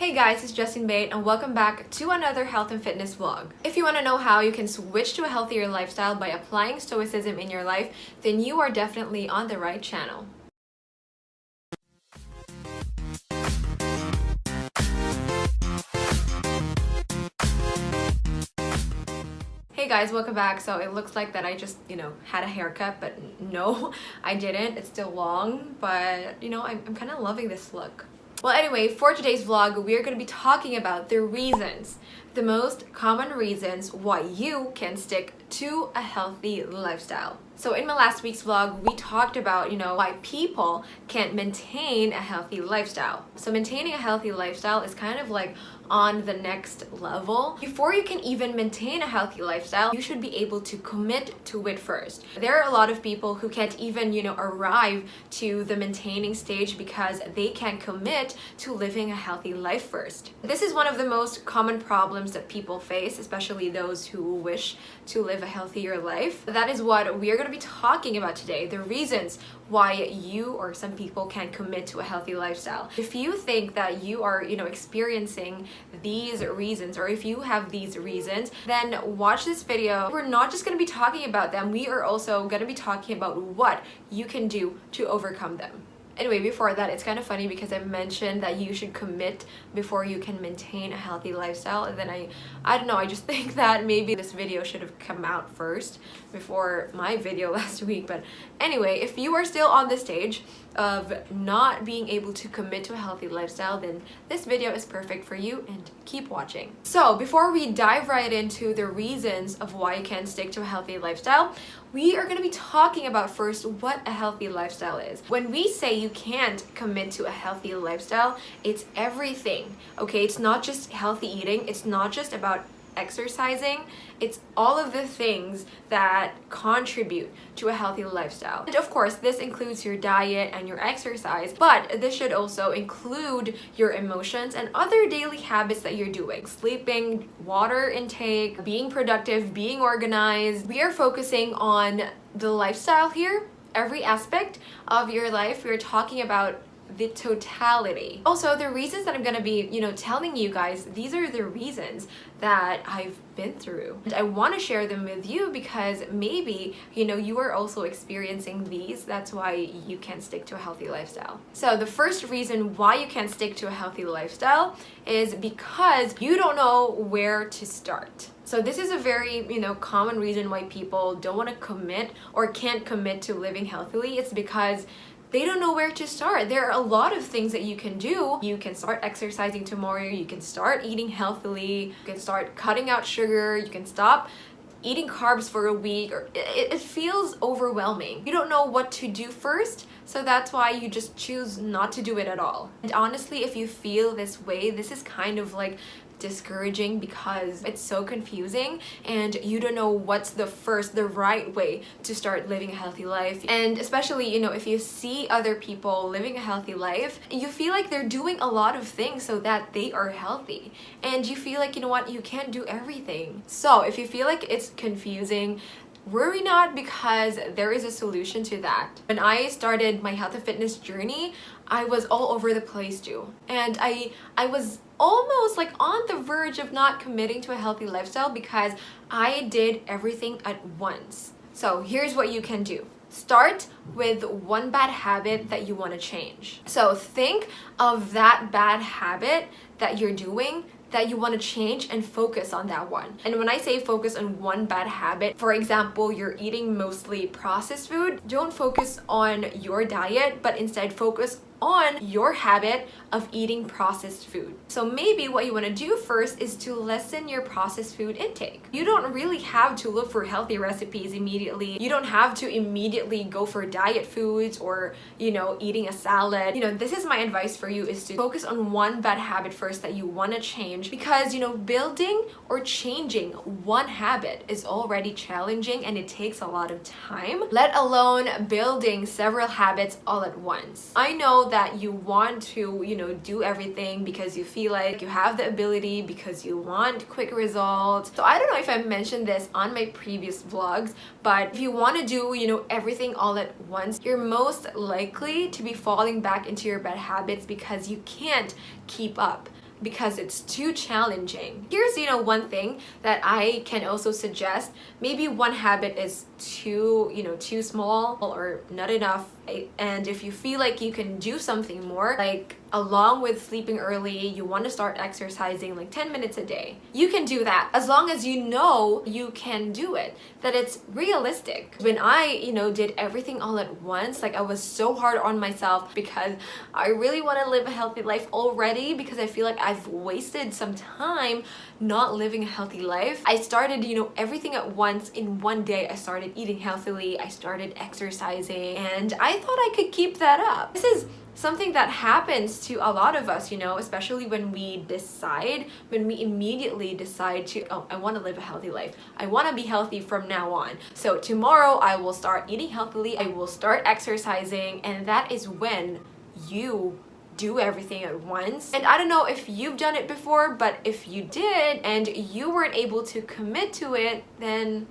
Hey guys, it's Justine Bate and welcome back to another health and fitness vlog. If you want to know how you can switch to a healthier lifestyle by applying stoicism in your life, then you are definitely on the right channel. Hey guys, welcome back. So it looks like that I just, had a haircut, but no, I didn't. It's still long, but I'm kind of loving this look. Well, anyway, for today's vlog, we're going to be talking about the most common reasons why you can stick to a healthy lifestyle. So in my last week's vlog, we talked about, why people can't maintain a healthy lifestyle. So maintaining a healthy lifestyle is kind of like on the next level. Before you can even maintain a healthy lifestyle, you should be able to commit to it first. There are a lot of people who can't even, arrive to the maintaining stage because they can't commit to living a healthy life first. This is one of the most common problems that people face, especially those who wish to live a healthier life. That is what we are going to be talking about today, the reasons why you or some people can't commit to a healthy lifestyle. If you think that you are, experiencing these reasons, or if you have these reasons, then watch this video. We're not just going to be talking about them, we are also going to be talking about what you can do to overcome them. Anyway, before that, it's kind of funny because I mentioned that you should commit before you can maintain a healthy lifestyle, and then I don't know, I just think that maybe this video should have come out first before my video last week. But anyway, if you are still on the stage of not being able to commit to a healthy lifestyle, then this video is perfect for you, and keep watching. So before we dive right into the reasons of why you can't stick to a healthy lifestyle, we are going to be talking about first what a healthy lifestyle is. When we say you can't commit to a healthy lifestyle, it's everything, okay? It's not just healthy eating, it's not just about exercising, it's all of the things that contribute to a healthy lifestyle. And of course, this includes your diet and your exercise, but this should also include your emotions and other daily habits that you're doing. Sleeping, water intake, being productive, being organized. We are focusing on the lifestyle here, every aspect of your life. We're talking about the totality. Also, the reasons that I'm gonna be, telling you guys, these are the reasons that I've been through. And I want to share them with you because maybe, you are also experiencing these. That's why you can't stick to a healthy lifestyle. So the first reason why you can't stick to a healthy lifestyle is because you don't know where to start. So this is a very, common reason why people don't want to commit or can't commit to living healthily. It's because they don't know where to start. There are a lot of things that you can do. You can start exercising tomorrow, you can start eating healthily, you can start cutting out sugar, you can stop eating carbs for a week, or it feels overwhelming. You don't know what to do first, so that's why you just choose not to do it at all. And honestly, if you feel this way, this is kind of like discouraging because it's so confusing and you don't know what's the right way to start living a healthy life. And especially, if you see other people living a healthy life, you feel like they're doing a lot of things so that they are healthy, and you feel like, you can't do everything. So if you feel like it's confusing, worry not, because there is a solution to that. When I started my health and fitness journey, I was all over the place too, and I was almost like on the verge of not committing to a healthy lifestyle because I did everything at once. So here's what you can do. Start with one bad habit that you want to change. So think of that bad habit that you're doing that you want to change and focus on that one. And when I say focus on one bad habit, for example, you're eating mostly processed food, don't focus on your diet, but instead focus on your habit of eating processed food. So maybe what you want to do first is to lessen your processed food intake. You don't really have to look for healthy recipes immediately. You don't have to immediately go for diet foods or, eating a salad. This is my advice for you, is to focus on one bad habit first that you want to change, because, building or changing one habit is already challenging and it takes a lot of time, let alone building several habits all at once. I know that you want to, do everything because you feel like you have the ability, because you want quick results. So I don't know if I mentioned this on my previous vlogs, but if you want to do, everything all at once, you're most likely to be falling back into your bad habits because you can't keep up. because it's too challenging. Here's, one thing that I can also suggest. Maybe one habit is too small or not enough. And if you feel like you can do something more, like along with sleeping early, you want to start exercising like 10 minutes a day, you can do that as long as you know you can do it, that it's realistic. When I, did everything all at once, like I was so hard on myself because I really want to live a healthy life already, because I feel like I've wasted some time not living a healthy life. I started, everything at once in one day. I started eating healthily, I started exercising, and I thought I could keep that up. This is something that happens to a lot of us, especially when we immediately decide to, oh, I want to live a healthy life. I want to be healthy from now on. So tomorrow I will start eating healthily, I will start exercising, and that is when you do everything at once. And I don't know if you've done it before, but if you did and you weren't able to commit to it, then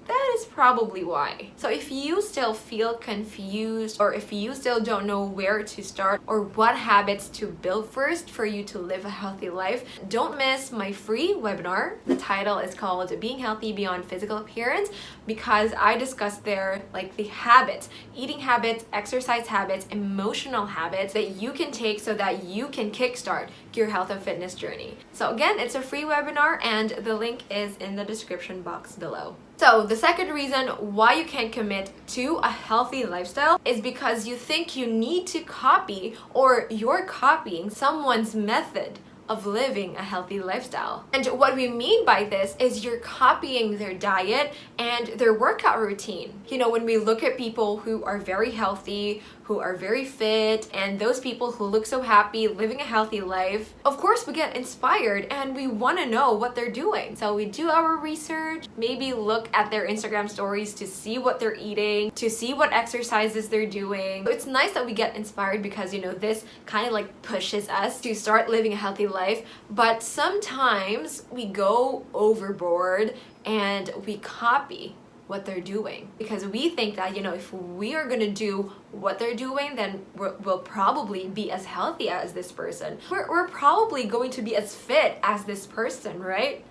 that is probably why. So if you still feel confused, or if you still don't know where to start or what habits to build first for you to live a healthy life, don't miss my free webinar. The title is called Being Healthy Beyond Physical Appearance, because I discuss there like the habits, eating habits, exercise habits, emotional habits that you can take so that you can kickstart your health and fitness journey. So again, it's a free webinar and the link is in the description box below. So the second reason why you can't commit to a healthy lifestyle is because you think you need to copy, or you're copying someone's method of living a healthy lifestyle. And what we mean by this is you're copying their diet and their workout routine. When we look at people who are very healthy, who are very fit, and those people who look so happy living a healthy life, of course we get inspired and we want to know what they're doing. So we do our research, maybe look at their Instagram stories to see what they're eating, to see what exercises they're doing. So it's nice that we get inspired because this kind of like pushes us to start living a healthy life. But sometimes we go overboard and we copy what they're doing, because we think that if we are going to do what they're doing, then we'll probably be as healthy as this person, we're probably going to be as fit as this person, right?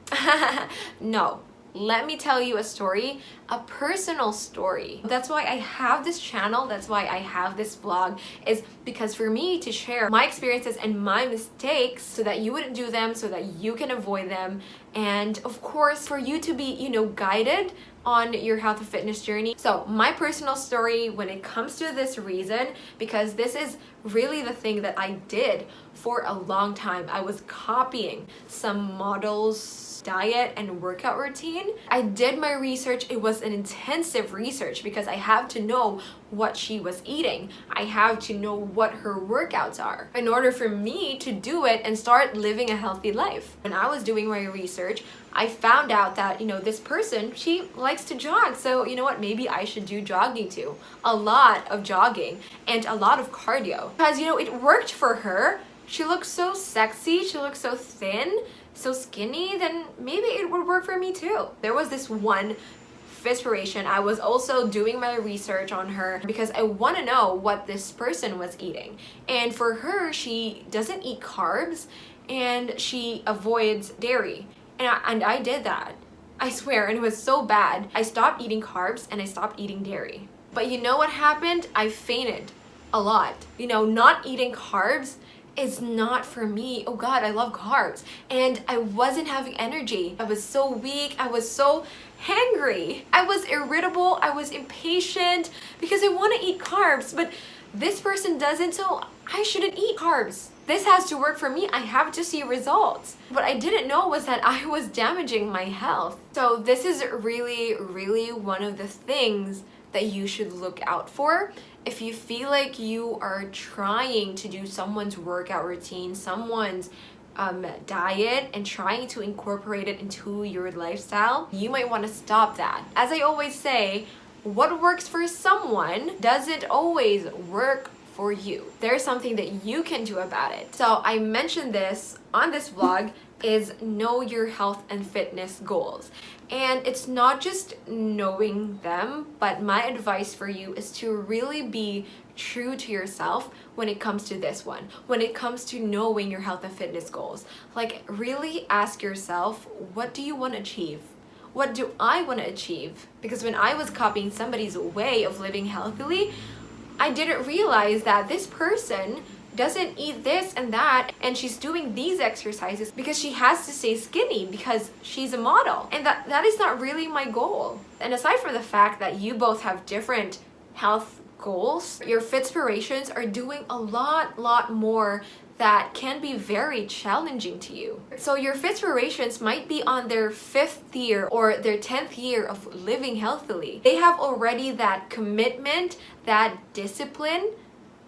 No. Let me tell you a story, a personal story. That's why I have this channel, that's why I have this vlog, is because for me to share my experiences and my mistakes so that you wouldn't do them, so that you can avoid them, and of course for you to be, guided on your health and fitness journey. So my personal story when it comes to this reason, because this is really the thing that I did for a long time. I was copying some models' diet and workout routine. I did my research. It was an intensive research because I have to know what she was eating. I have to know what her workouts are in order for me to do it and start living a healthy life. When I was doing my research, I found out that, this person, she likes to jog. So, maybe I should do jogging too. A lot of jogging and a lot of cardio. Because, it worked for her. She looks so sexy. She looks so thin, so skinny. Then maybe it would work for me too. There was this one inspiration. I was also doing my research on her because I want to know what this person was eating. And for her, she doesn't eat carbs and she avoids dairy. And I did that. I swear, and it was so bad. I stopped eating carbs and I stopped eating dairy. But you know what happened? I fainted a lot. Not eating carbs is not for me. Oh God, I love carbs. And I wasn't having energy. I was so weak. I was so hangry. I was irritable. I was impatient because I want to eat carbs, but this person doesn't, so I shouldn't eat carbs. This has to work for me. I have to see results. What I didn't know was that I was damaging my health. So this is really, really one of the things that you should look out for. If you feel like you are trying to do someone's workout routine, someone's diet, and trying to incorporate it into your lifestyle, you might want to stop that. As I always say, what works for someone doesn't always work for you. There's something that you can do about it. So I mentioned this on this vlog, is know your health and fitness goals. And it's not just knowing them, but my advice for you is to really be true to yourself when it comes to this one. When it comes to knowing your health and fitness goals, like really ask yourself, what do you want to achieve? What do I want to achieve? Because when I was copying somebody's way of living healthily, I didn't realize that this person doesn't eat this and that, and she's doing these exercises because she has to stay skinny because she's a model. And that is not really my goal. And aside from the fact that you both have different health goals, your Fitspirations are doing a lot more that can be very challenging to you. So your Fitspirations might be on their 5th year or their 10th year of living healthily. They have already that commitment, that discipline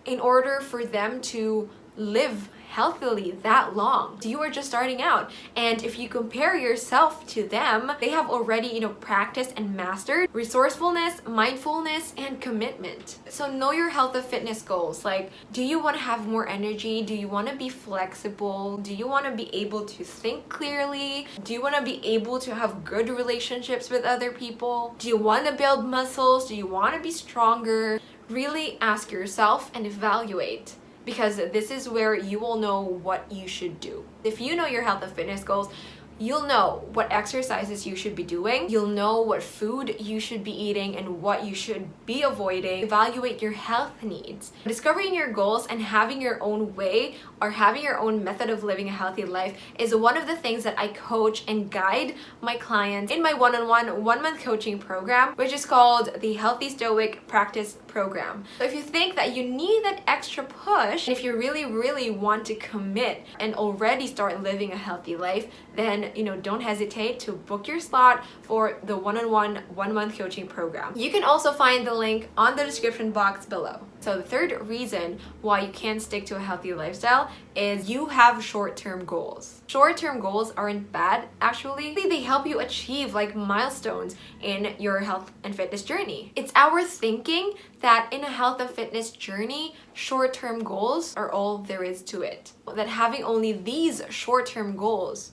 in order for them to live healthily that long. You are just starting out, and if you compare yourself to them, they have already, practiced and mastered resourcefulness, mindfulness, and commitment. So know your health and fitness goals. Like, do you want to have more energy? Do you want to be flexible? Do you want to be able to think clearly? Do you want to be able to have good relationships with other people? Do you want to build muscles? Do you want to be stronger? Really ask yourself and evaluate, because this is where you will know what you should do. If you know your health and fitness goals, you'll know what exercises you should be doing. You'll know what food you should be eating and what you should be avoiding. Evaluate your health needs. Discovering your goals and having your own way or having your own method of living a healthy life is one of the things that I coach and guide my clients in my one-on-one 1-month coaching program, which is called the Healthy Stoic Practice Program. So if you think that you need that extra push, and if you really want to commit and already start living a healthy life, then don't hesitate to book your slot for the one-on-one 1-month coaching program. You can also find the link on the description box below. So the third reason why you can't stick to a healthy lifestyle is you have short-term goals. Short-term goals aren't bad, actually. They help you achieve milestones in your health and fitness journey. It's our thinking that in a health and fitness journey, short-term goals are all there is to it. That having only these short-term goals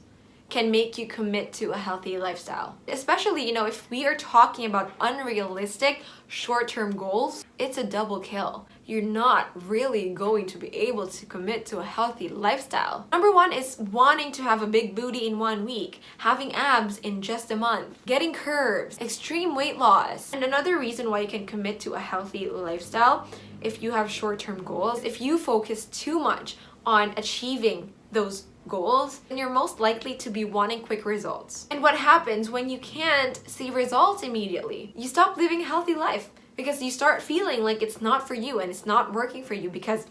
can make you commit to a healthy lifestyle. Especially, if we are talking about unrealistic short-term goals, it's a double kill. You're not really going to be able to commit to a healthy lifestyle. Number one is wanting to have a big booty in 1 week, having abs in just a month, getting curves, extreme weight loss. And another reason why you can commit to a healthy lifestyle, if you have short-term goals, if you focus too much on achieving those goals, then you're most likely to be wanting quick results. And what happens when you can't see results immediately? You stop living a healthy life because you start feeling like it's not for you and it's not working for you because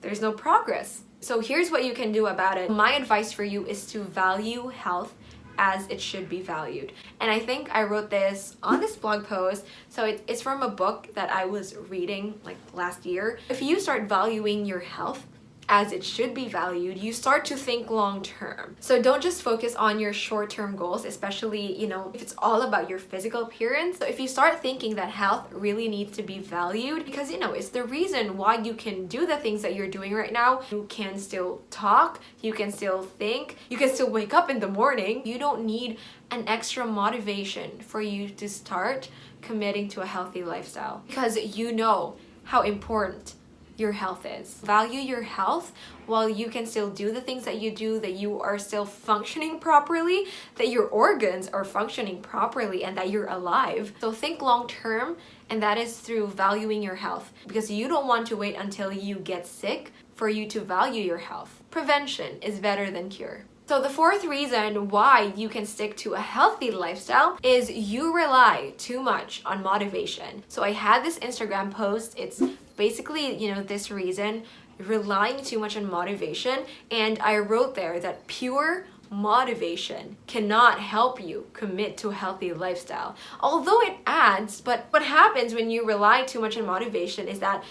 there's no progress. So here's what you can do about it. My advice for you is to value health as it should be valued. And I think I wrote this on this blog post. So it's from a book that I was reading last year. If you start valuing your health as it should be valued, you start to think long term. So don't just focus on your short-term goals, especially, if it's all about your physical appearance. So if you start thinking that health really needs to be valued, because, it's the reason why you can do the things that you're doing right now. You can still talk, you can still think, you can still wake up in the morning. You don't need an extra motivation for you to start committing to a healthy lifestyle, because you know how important your health is. Value your health while you can still do the things that you do, that you are still functioning properly, that your organs are functioning properly, and that you're alive. So think long term, and that is through valuing your health, because you don't want to wait until you get sick for you to value your health. Prevention is better than cure. So the fourth reason why you can stick to a healthy lifestyle is you rely too much on motivation. So I had this Instagram post. It's basically, this reason, relying too much on motivation. And I wrote there that pure motivation cannot help you commit to a healthy lifestyle. Although it adds, but what happens when you rely too much on motivation is that,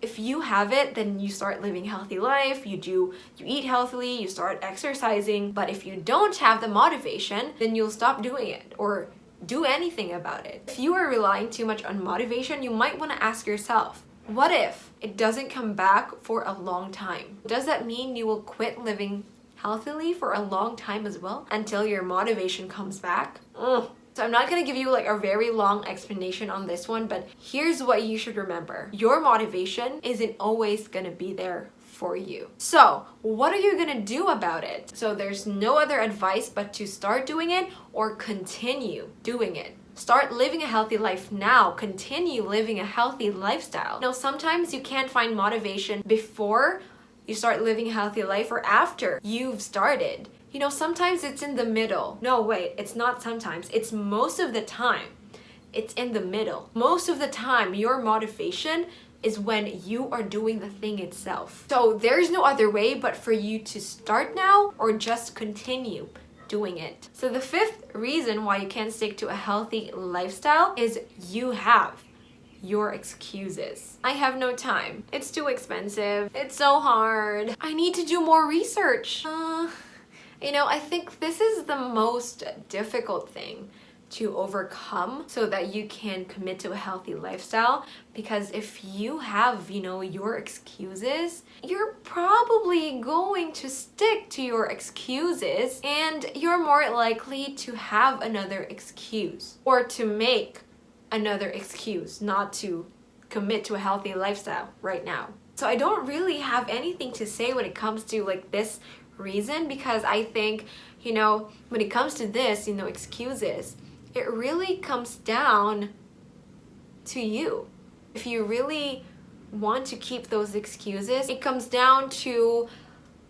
if you have it, then you start living a healthy life, you eat healthily, you start exercising. But if you don't have the motivation, then you'll stop doing it or do anything about it. If you are relying too much on motivation, you might want to ask yourself, what if it doesn't come back for a long time. Does that mean you will quit living healthily for a long time as well until your motivation comes back? So I'm not gonna give you like a very long explanation on this one, but here's what you should remember. Your motivation isn't always gonna be there for you. So what are you gonna do about it? So there's no other advice but to start doing it or continue doing it. Start living a healthy life now. Continue living a healthy lifestyle. Now, sometimes you can't find motivation before you start living a healthy life or after you've started. You know, sometimes it's in the middle. No, wait, it's not sometimes. It's most of the time. It's in the middle. Most of the time, your motivation is when you are doing the thing itself. So there's no other way but for you to start now or just continue doing it. So the fifth reason why you can't stick to a healthy lifestyle is you have your excuses. I have no time. It's too expensive. It's so hard. I need to do more research. You know, I think this is the most difficult thing to overcome so that you can commit to a healthy lifestyle, because if you have, you know, your excuses, you're probably going to stick to your excuses and you're more likely to have another excuse or to make another excuse not to commit to a healthy lifestyle right now. So I don't really have anything to say when it comes to like this reason, because I think, you know, when it comes to this, you know, excuses, it really comes down to you. If you really want to keep those excuses, it comes down to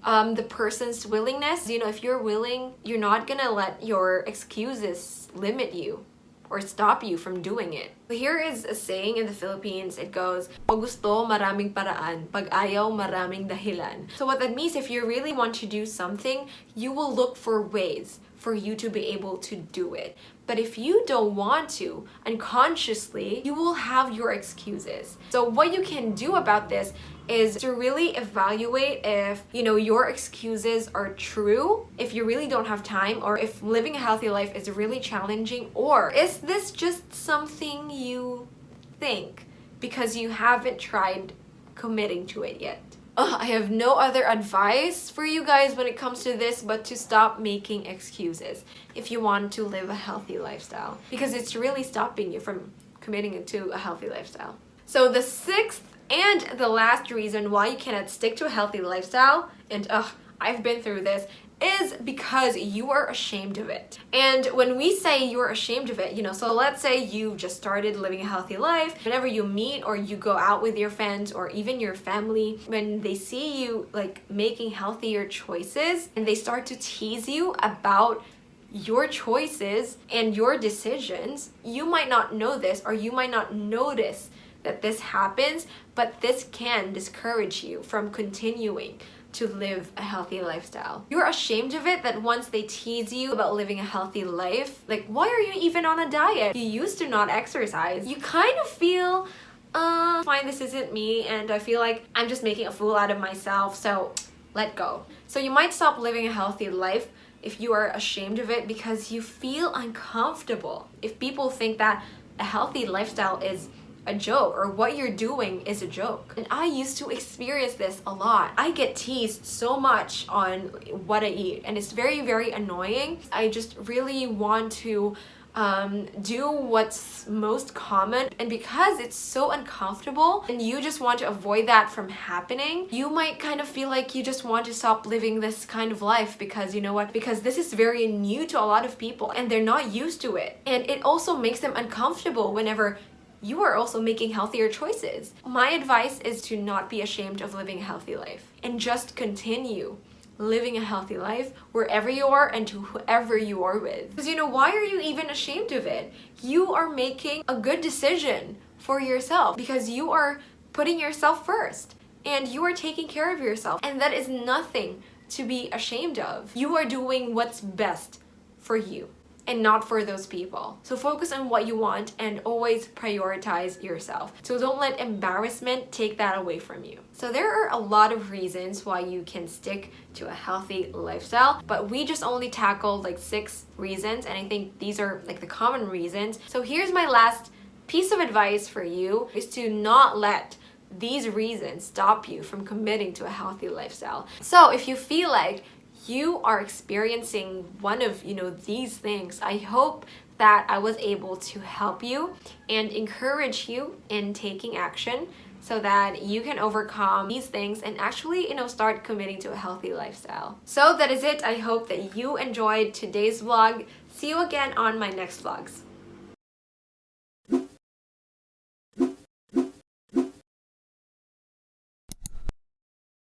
the person's willingness. You know, if you're willing, you're not gonna let your excuses limit you or stop you from doing it. Here is a saying in the Philippines. It goes, "Pag gusto, maraming paraan. Pag ayaw, maraming dahilan." So what that means, if you really want to do something, you will look for ways for you to be able to do it. But if you don't want to, unconsciously, you will have your excuses. So what you can do about this is to really evaluate if, you know, your excuses are true, if you really don't have time, or if living a healthy life is really challenging, or is this just something you think because you haven't tried committing to it yet. I have no other advice for you guys when it comes to this but to stop making excuses if you want to live a healthy lifestyle, because it's really stopping you from committing to a healthy lifestyle. So the sixth and the last reason why you cannot stick to a healthy lifestyle, and I've been through this, is because you are ashamed of it. And when we say you're ashamed of it, you know, so let's say you've just started living a healthy life. Whenever you meet or you go out with your friends or even your family, when they see you like making healthier choices and they start to tease you about your choices and your decisions, you might not know this or you might not notice that this happens, but this can discourage you from continuing to live a healthy lifestyle. You're ashamed of it that once they tease you about living a healthy life, like, why are you even on a diet? You used to not exercise. You kind of feel, fine, this isn't me, and I feel like I'm just making a fool out of myself, so let go. So you might stop living a healthy life if you are ashamed of it because you feel uncomfortable. If people think that a healthy lifestyle is a joke or what you're doing is a joke. And I used to experience this a lot. I get teased so much on what I eat and it's very, very annoying. I just really want to do what's most common, and because it's so uncomfortable and you just want to avoid that from happening, you might kind of feel like you just want to stop living this kind of life because, you know what, because this is very new to a lot of people and they're not used to it, and it also makes them uncomfortable whenever you are also making healthier choices. My advice is to not be ashamed of living a healthy life and just continue living a healthy life wherever you are and to whoever you are with. Because, you know, why are you even ashamed of it? You are making a good decision for yourself because you are putting yourself first and you are taking care of yourself, and that is nothing to be ashamed of. You are doing what's best for you and not for those people. So focus on what you want and always prioritize yourself. So don't let embarrassment take that away from you. So there are a lot of reasons why you can stick to a healthy lifestyle, but we just only tackled like 6 reasons, and I think these are like the common reasons. So here's my last piece of advice for you, is to not let these reasons stop you from committing to a healthy lifestyle. So if you feel like you are experiencing one of, these things, I hope that I was able to help you and encourage you in taking action so that you can overcome these things and actually, start committing to a healthy lifestyle. So that is it. I hope that you enjoyed today's vlog. See you again on my next vlogs.